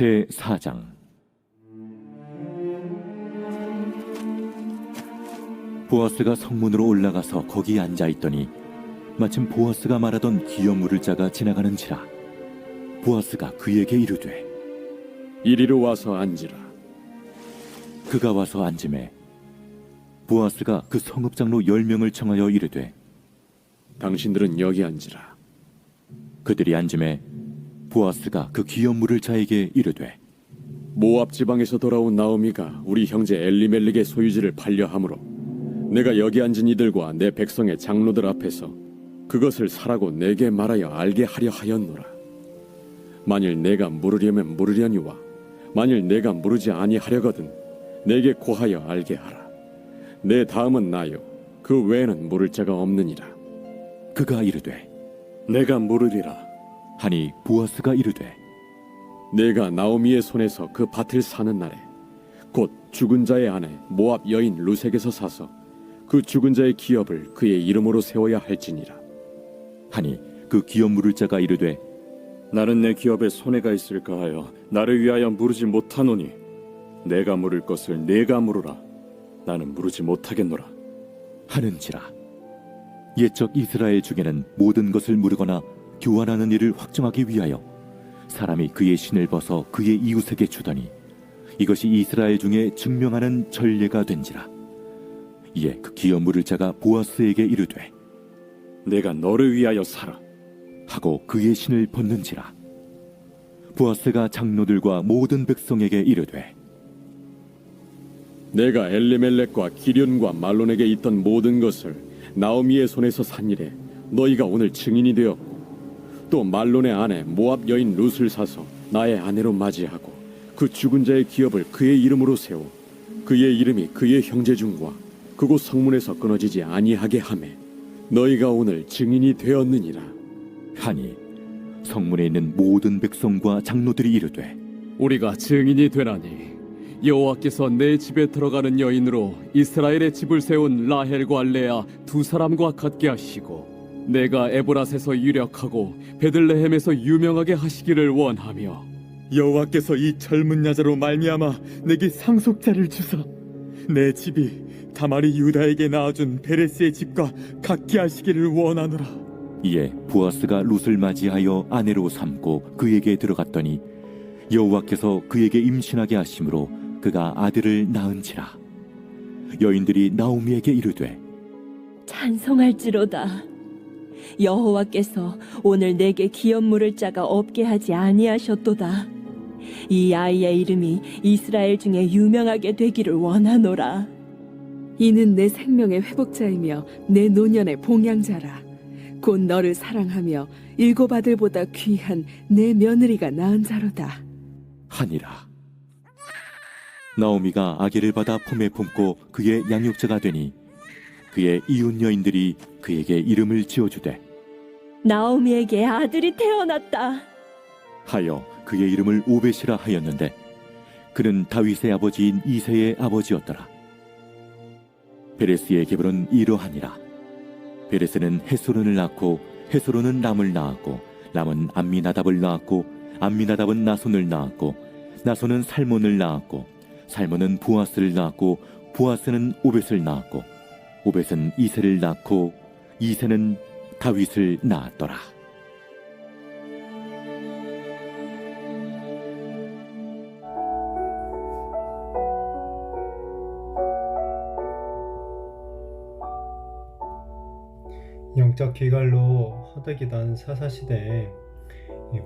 제4장. 보아스가 성문으로 올라가서 거기 앉아있더니 마침 보아스가 말하던 기업 물을 자가 지나가는지라. 보아스가 그에게 이르되 이리로 와서 앉으라. 그가 와서 앉으매 보아스가 그 성읍 장로 10명을 청하여 이르되 당신들은 여기 앉으라. 그들이 앉으매 보아스가 그 기업 물을 자에게 이르되 모압 지방에서 돌아온 나오미가 우리 형제 엘리멜렉의 소유지를 팔려 함으로 내가 여기 앉은 이들과 내 백성의 장로들 앞에서 그것을 사라고 내게 말하여 알게 하려 하였노라. 만일 내가 물으려면 물으려니와 만일 내가 물으지 아니하려거든 내게 고하여 알게 하라. 내 다음은 나요 그 외에는 물을 자가 없느니라. 그가 이르되 내가 물으리라. 하니 보아스가 이르되 내가 나오미의 손에서 그 밭을 사는 날에 곧 죽은 자의 아내 모압 여인 루색에서 사서 그 죽은 자의 기업을 그의 이름으로 세워야 할지니라. 하니 그 기업 물을 자가 이르되 나는 내 기업에 손해가 있을까 하여 나를 위하여 물으지 못하노니 내가 물을 것을 내가 물으라. 나는 물으지 못하겠노라 하는지라. 옛적 이스라엘 중에는 모든 것을 물으거나 교환하는 일을 확정하기 위하여 사람이 그의 신을 벗어 그의 이웃에게 주더니 이것이 이스라엘 중에 증명하는 전례가 된지라. 이에 그 기업 물을 자가 보아스에게 이르되 내가 너를 위하여 사라. 하고 그의 신을 벗는지라. 보아스가 장로들과 모든 백성에게 이르되 내가 엘리멜렉과 기련과 말론에게 있던 모든 것을 나오미의 손에서 산 일에 너희가 오늘 증인이 되었고 또 말론의 아내 모압 여인 룻을 사서 나의 아내로 맞이하고 그 죽은 자의 기업을 그의 이름으로 세워 그의 이름이 그의 형제 중과 그곳 성문에서 끊어지지 아니하게 하매 너희가 오늘 증인이 되었느니라. 하니 성문에 있는 모든 백성과 장로들이 이르되 우리가 증인이 되나니 여호와께서 내 집에 들어가는 여인으로 이스라엘의 집을 세운 라헬과 레아 두 사람과 같게 하시고 내가 에브라스에서 유력하고 베들레헴에서 유명하게 하시기를 원하며 여호와께서 이 젊은 여자로 말미암아 내게 상속자를 주사 내 집이 다말이 유다에게 낳아준 베레스의 집과 같게 하시기를 원하노라. 이에 보아스가 룻을 맞이하여 아내로 삼고 그에게 들어갔더니 여호와께서 그에게 임신하게 하심으로 그가 아들을 낳은지라. 여인들이 나오미에게 이르되 찬송할지로다. 여호와께서 오늘 내게 기업 물을 자가 없게 하지 아니하셨도다. 이 아이의 이름이 이스라엘 중에 유명하게 되기를 원하노라. 이는 내 생명의 회복자이며 내 노년의 봉양자라. 곧 너를 사랑하며 일곱 아들보다 귀한 내 며느리가 낳은 자로다. 하니라. 나오미가 아기를 받아 품에 품고 그의 양육자가 되니 그의 이웃 여인들이 그에게 이름을 지어주되 나오미에게 아들이 태어났다 하여 그의 이름을 오벳이라 하였는데 그는 다윗의 아버지인 이새의 아버지였더라. 베레스의 계보는 이러하니라. 베레스는 헤스론을 낳고 헤스론은 람을 낳았고 람은 암미나답을 낳았고 암미나답은 나손을 낳았고 나손은 살몬을 낳았고 살몬은 보아스를 낳았고 보아스는 오벳을 낳았고 오벳은 이새를 낳고 이새는 다윗을 낳았더라. 영적 기갈로 허덕이던 사사시대에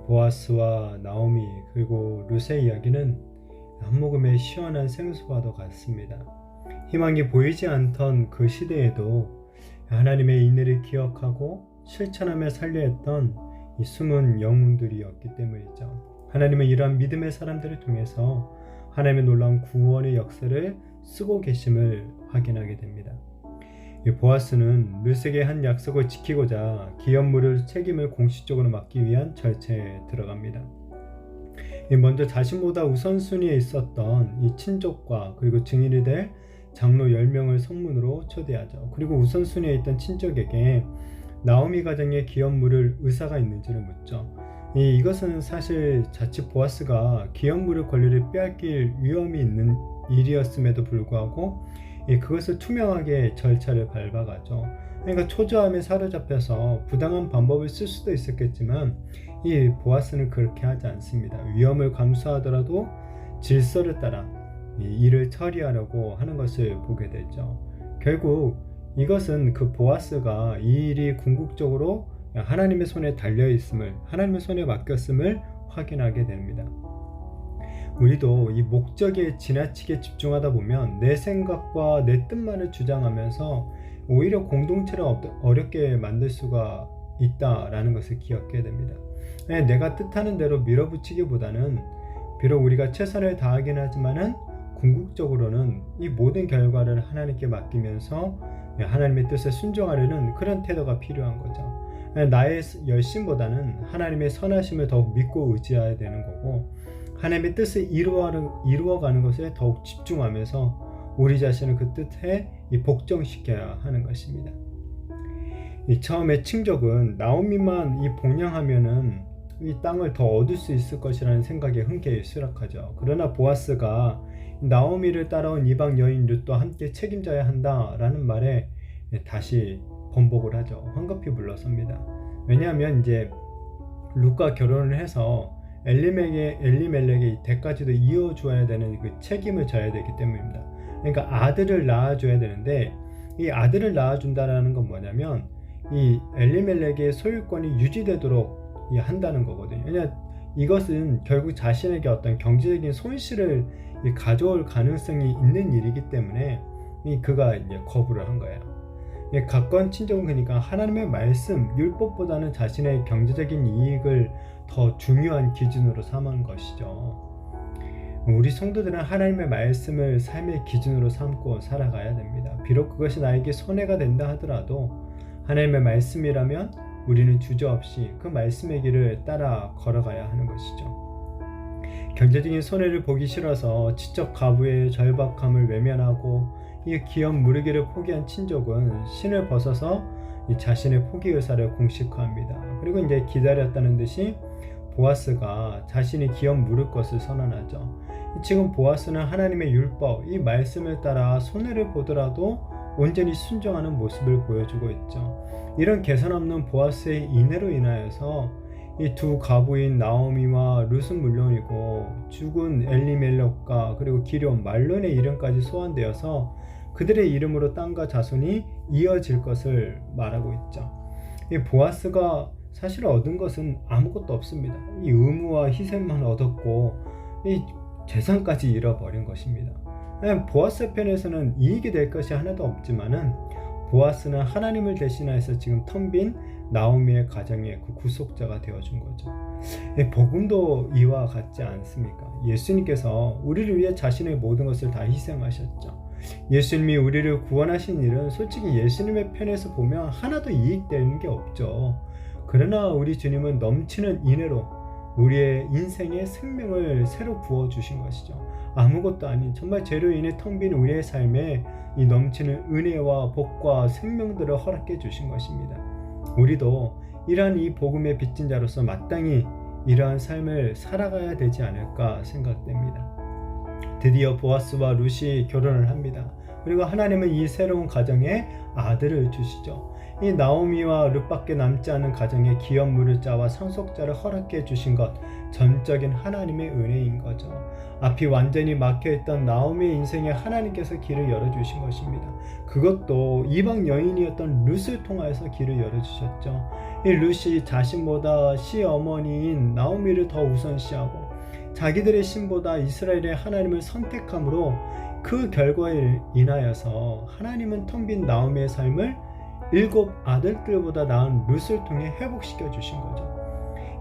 보아스와 나오미 그리고 룻의 이야기는 한 모금의 시원한 생수와도 같습니다. 희망이 보이지 않던 그 시대에도 하나님의 인내를 기억하고 실천하며 살려 했던 이 숨은 영웅들이었기 때문이죠. 하나님은 이러한 믿음의 사람들을 통해서 하나님의 놀라운 구원의 역사를 쓰고 계심을 확인하게 됩니다. 보아스는 룻에게 한 약속을 지키고자 기업 물을 책임을 공식적으로 맡기 위한 절차에 들어갑니다. 먼저 자신보다 우선순위에 있었던 이 친족과 그리고 증인이 될 장로 10명을 성문으로 초대하죠. 그리고 우선순위에 있던 친족에게 나오미 가정의 기업 물을 의사가 있는지를 묻죠. 이것은 사실 자칫 보아스가 기업물의 권리를 빼앗길 위험이 있는 일이었음에도 불구하고 그것을 투명하게 절차를 밟아가죠. 그러니까 초조함에 사로잡혀서 부당한 방법을 쓸 수도 있었겠지만 이 보아스는 그렇게 하지 않습니다. 위험을 감수하더라도 질서를 따라 이 일을 처리하려고 하는 것을 보게 되죠. 결국 이것은 그 보아스가 이 일이 궁극적으로 하나님의 손에 달려 있음을, 하나님의 손에 맡겼음을 확인하게 됩니다. 우리도 이 목적에 지나치게 집중하다 보면 내 생각과 내 뜻만을 주장하면서 오히려 공동체를 어렵게 만들 수가 있다라는 것을 기억해야 됩니다. 내가 뜻하는 대로 밀어붙이기보다는 비록 우리가 최선을 다하긴 하지만은 궁극적으로는 이 모든 결과를 하나님께 맡기면서 하나님의 뜻에 순종하려는 그런 태도가 필요한 거죠. 나의 열심보다는 하나님의 선하심을 더욱 믿고 의지해야 되는 거고, 하나님의 뜻을 이루어가는 것에 더욱 집중하면서 우리 자신을 그 뜻에 복종시켜야 하는 것입니다. 처음에 칭족은 나오미만 봉양하면은 이 땅을 더 얻을 수 있을 것이라는 생각에 흔쾌히 수락하죠. 그러나 보아스가 나오미를 따라온 이방 여인 룻도 함께 책임져야 한다라는 말에 다시 번복을 하죠. 황급히 물러섭니다. 왜냐하면 이제 룻과 결혼을 해서 엘리멜렉의 대까지도 이어줘야 되는 그 책임을 져야 되기 때문입니다. 그러니까 아들을 낳아줘야 되는데, 이 아들을 낳아준다라는 건 뭐냐면 이 엘리멜렉의 소유권이 유지되도록 한다는 거거든요. 왜냐 이것은 결국 자신에게 어떤 경제적인 손실을 가져올 가능성이 있는 일이기 때문에 그가 이제 거부를 한 거예요. 가까운 친족은 그러니까 하나님의 말씀, 율법보다는 자신의 경제적인 이익을 더 중요한 기준으로 삼은 것이죠. 우리 성도들은 하나님의 말씀을 삶의 기준으로 삼고 살아가야 됩니다. 비록 그것이 나에게 손해가 된다 하더라도 하나님의 말씀이라면 우리는 주저없이 그 말씀의 길을 따라 걸어가야 하는 것이죠. 경제적인 손해를 보기 싫어서 지적 가부의 절박함을 외면하고 이 기업 무르기를 포기한 친족은 신을 벗어서 자신의 포기 의사를 공식화합니다. 그리고 이제 기다렸다는 듯이 보아스가 자신이 기업 무를 것을 선언하죠. 지금 보아스는 하나님의 율법, 이 말씀을 따라 손해를 보더라도 온전히 순종하는 모습을 보여주고 있죠. 이런 개선 없는 보아스의 인애로 인하여서 이 두 가부인 나오미와 룻은 물론이고 죽은 엘리멜렉과 그리고 기럨 말론의 이름까지 소환되어서 그들의 이름으로 땅과 자손이 이어질 것을 말하고 있죠. 이 보아스가 사실 얻은 것은 아무것도 없습니다. 이 의무와 희생만 얻었고 이 재산까지 잃어버린 것입니다. 보아스 편에서는 이익이 될 것이 하나도 없지만은 보아스는 하나님을 대신해서 지금 텅 빈 나오미의 가정의 그 구속자가 되어준 거죠. 복음도 이와 같지 않습니까? 예수님께서 우리를 위해 자신의 모든 것을 다 희생하셨죠. 예수님이 우리를 구원하신 일은 솔직히 예수님의 편에서 보면 하나도 이익되는 게 없죠. 그러나 우리 주님은 넘치는 인애로 우리의 인생의 생명을 새로 부어주신 것이죠. 아무것도 아닌 정말 죄로 인해 텅 빈 우리의 삶에 이 넘치는 은혜와 복과 생명들을 허락해 주신 것입니다. 우리도 이러한 이 복음의 빚진 자로서 마땅히 이러한 삶을 살아가야 되지 않을까 생각됩니다. 드디어 보아스와 룻이 결혼을 합니다. 그리고 하나님은 이 새로운 가정에 아들을 주시죠. 이 나오미와 룻밖에 남지 않은 가정에 기업 무르자와 상속자를 허락해 주신 것, 전적인 하나님의 은혜인 거죠. 앞이 완전히 막혀있던 나오미의 인생에 하나님께서 길을 열어주신 것입니다. 그것도 이방 여인이었던 룻을 통하여서 길을 열어주셨죠. 이 룻이 자신보다 시어머니인 나오미를 더 우선시하고 자기들의 신보다 이스라엘의 하나님을 선택함으로 그 결과에 인하여서 하나님은 텅 빈 나오미의 삶을 7 아들들보다 나은 룻을 통해 회복시켜 주신 거죠.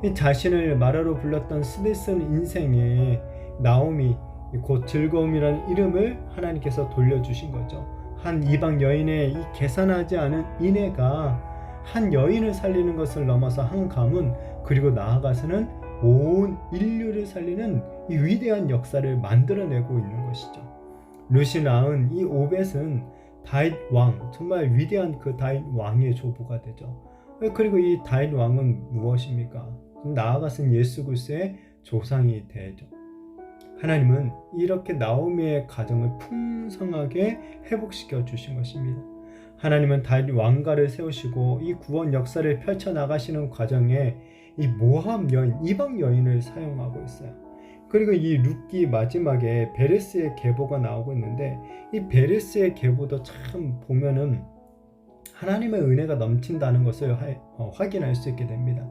이 자신을 마라로 불렀던 스데슨 인생에 나오미, 곧 즐거움이라는 이름을 하나님께서 돌려주신 거죠. 한 이방 여인의 이 계산하지 않은 인애가 한 여인을 살리는 것을 넘어서 한 가문, 그리고 나아가서는 온 인류를 살리는 이 위대한 역사를 만들어내고 있는 것이죠. 룻이 낳은 이 오벳은 다윗 왕, 정말 위대한 그 다윗 왕의 조부가 되죠. 그리고 이 다윗 왕은 무엇입니까? 나아가선 예수 그리스도의 조상이 되죠. 하나님은 이렇게 나오미의 가정을 풍성하게 회복시켜 주신 것입니다. 하나님은 다윗 왕가를 세우시고 이 구원 역사를 펼쳐나가시는 과정에 이 모함 여인, 이방 여인을 사용하고 있어요. 그리고 이 룻기 마지막에 베레스의 계보가 나오고 있는데 이 베레스의 계보도 참 보면은 하나님의 은혜가 넘친다는 것을 확인할 수 있게 됩니다.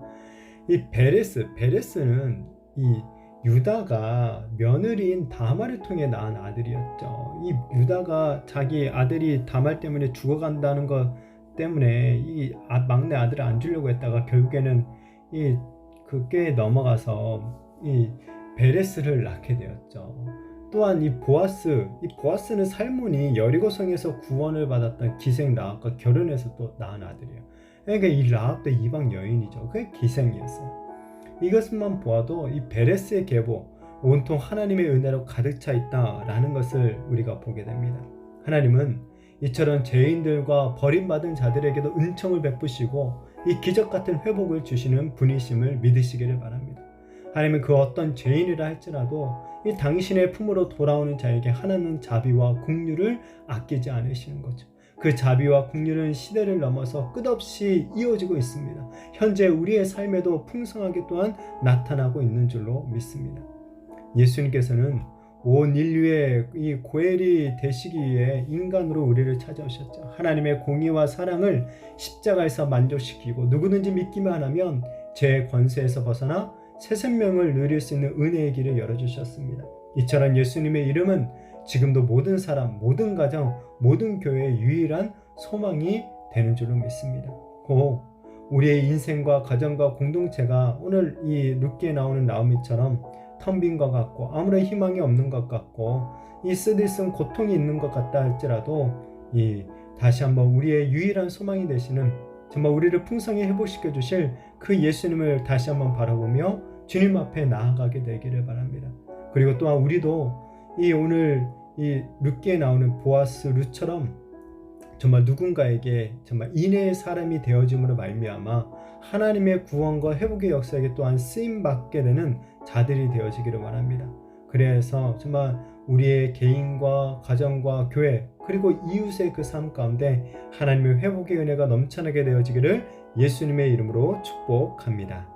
이 베레스는 이 유다가 며느리인 다말을 통해 낳은 아들이었죠. 이 유다가 자기 아들이 다말 때문에 죽어간다는 것 때문에 이 막내 아들을 안 주려고 했다가 결국에는 그 꾀에 넘어가서 이 베레스를 낳게 되었죠. 또한 이 보아스는 살몬이 여리고성에서 구원을 받았던 기생 라합과 결혼해서 또 낳은 아들이에요. 그러니까 이 라합도 이방 여인이죠. 그게 기생이었어요. 이것만 보아도 이 베레스의 계보 온통 하나님의 은혜로 가득 차 있다라는 것을 우리가 보게 됩니다. 하나님은 이처럼 죄인들과 버림받은 자들에게도 은총을 베푸시고 이 기적 같은 회복을 주시는 분이심을 믿으시기를 바랍니다. 하나님은 그 어떤 죄인이라 할지라도 이 당신의 품으로 돌아오는 자에게 하나는 자비와 긍휼을 아끼지 않으시는 거죠. 그 자비와 긍휼은 시대를 넘어서 끝없이 이어지고 있습니다. 현재 우리의 삶에도 풍성하게 또한 나타나고 있는 줄로 믿습니다. 예수님께서는 온 인류의 이 고엘이 되시기 위해 인간으로 우리를 찾아오셨죠. 하나님의 공의와 사랑을 십자가에서 만족시키고 누구든지 믿기만 하면 죄의 권세에서 벗어나 새 생명을 누릴 수 있는 은혜의 길을 열어주셨습니다. 이처럼 예수님의 이름은 지금도 모든 사람, 모든 가정, 모든 교회의 유일한 소망이 되는 줄로 믿습니다. 꼭 우리의 인생과 가정과 공동체가 오늘 이 룻기에 나오는 나오미처럼 텅 빈 것 같고 아무런 희망이 없는 것 같고 이 쓰디쓴 고통이 있는 것 같다 할지라도 다시 한번 우리의 유일한 소망이 되시는 정말 우리를 풍성히 회복시켜 주실 그 예수님을 다시 한번 바라보며 주님 앞에 나아가게 되기를 바랍니다. 그리고 또한 우리도 오늘 이 룻기에 나오는 보아스 룻처럼 정말 누군가에게 정말 인내의 사람이 되어짐으로 말미암아 하나님의 구원과 회복의 역사에게 또한 쓰임받게 되는 자들이 되어지기를 원합니다. 그래서 정말 우리의 개인과 가정과 교회 그리고 이웃의 그 삶 가운데 하나님의 회복의 은혜가 넘쳐나게 되어지기를 예수님의 이름으로 축복합니다.